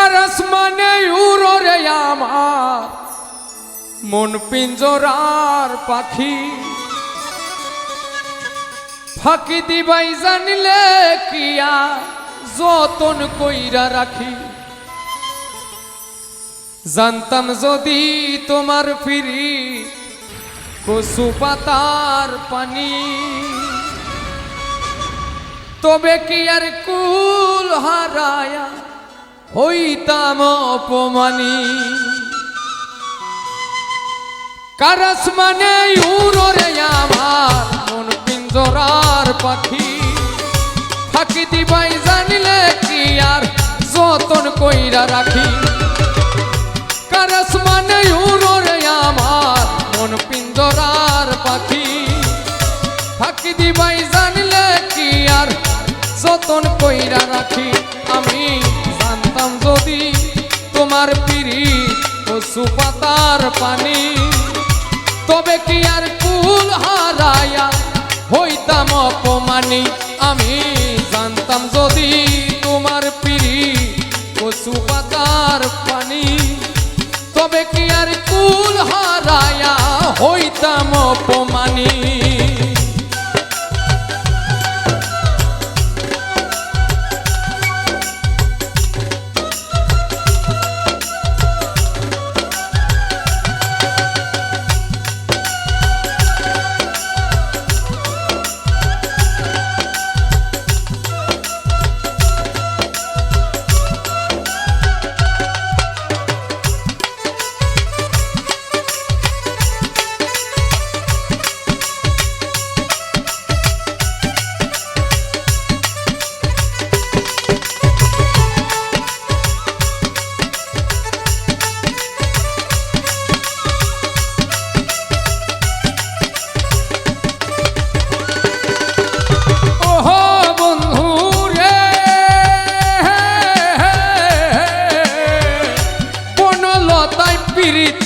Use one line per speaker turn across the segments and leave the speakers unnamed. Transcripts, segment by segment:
Cars মানে উড়রে আমার মন পিঞ্জরার পাখি ফাঁকি দিবাই জানিলে কিয়া যতন কইরা রাখি জানতাম যদি তোমার ফিরি কচু পাতার পানি তবে কি আর কুল হারায়া হইতাম অপমানী কারস মানে উড়রে আমার মন পিঞ্জরার পাখি ফাঁকি দিবাই জানিলে কি আর যতন কইরা রাখি কারস মানে উড়রে আমার মন পিঞ্জরার পাখি ফাঁকি দিবাই জানিলে কি আর যতন কইরা রাখি আমি জানতাম যদি তোমার পিড়ি কচু পাতার পানি তবে কি আর কুল হারায়া হইতাম অপমানী আমি জানতাম যদি তোমার পিড়ি কচু পাতার পানি তবে কি আর কুল হারায়া হইতাম অপমানী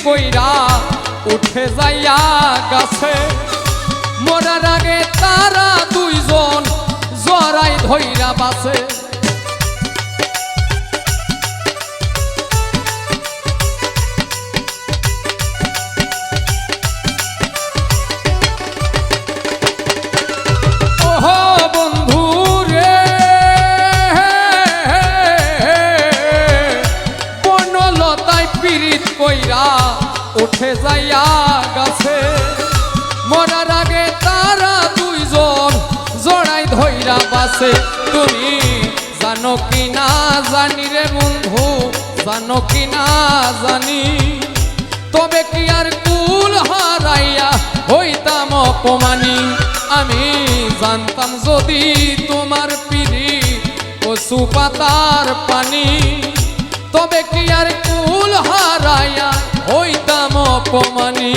কইরা উঠে যাইয়া গাছে মরার আগে তারা দুইজন জড়াই ধইরা বাসে ওহো বন্ধু রে বনলতায় পীড়িত কইরা উঠে যাইয়া গাছে মরার আগে তারা দুইজন জড়াই ধইরা বাসে তুমি জানো কি না জানি রে বন্ধু জানো কি না জানি তবে কি আর কুল হারাইয়া হইতাম অপমানী আমি জানতাম যদি তোমার পিড়ি কচু পাতার পানি তবে কি আর কুল হারাইয়া হইতাম অপমানী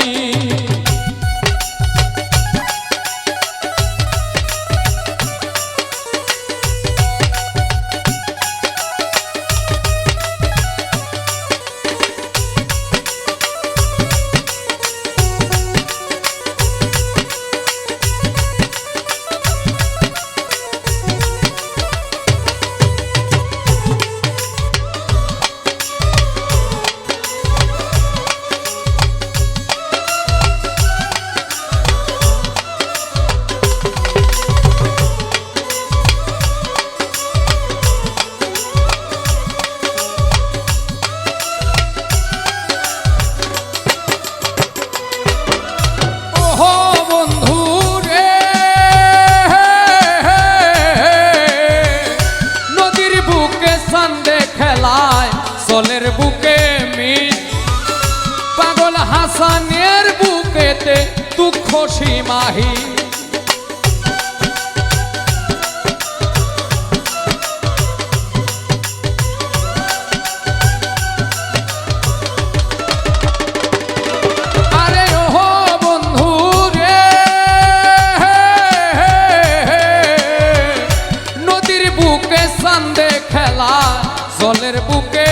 জলের বুকে মিট পাগল হাসানের বুকেতে দুঃখ সীমাহীন আরে ওহো বন্ধু রে নদীর বুকে চাঁদে খেলা জলের বুকে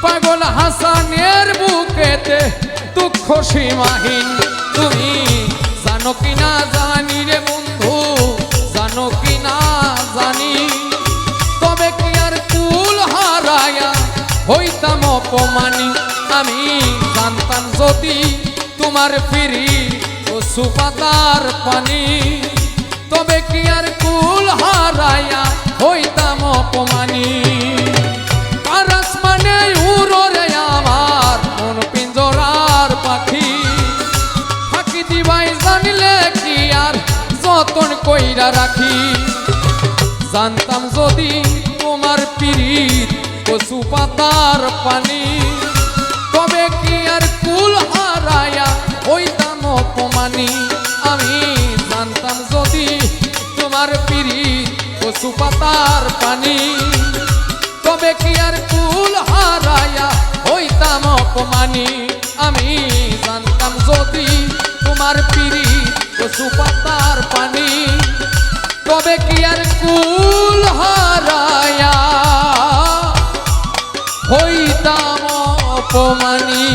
পাগল হাসানের বুকেতে দুঃখ সীমাহীন তুমি জানো কি না জানি রে বন্ধু জানো কি না জানি তবে কি আর কুল হার অপমানী আমি জানতাম যদি তোমার ফিরি কচু পাতার পানি তবে কি আর কুল হারাইয়া হইতাম অপমানী আর আসমানে উড়ো রে আমার মন পিঞ্জরার পাখি ফাঁকি দিবাই জানিলে কি আর যতন কইরা রাখি জানতাম যদি তোমার পিরিত কচু পাতার পানি তবে কি আর কুল হারাইয়া হইতাম অপমানী আমি জানতাম যদি তোমার পিরিত কচু পাতার পানি তবে কি আর কুল হারাইয়া হইতাম অপমানী আমি জানতাম যদি তোমার পিরিত কচু পাতার পানি তবে কি আর কুল হারাইয়া হইতাম অপমানী।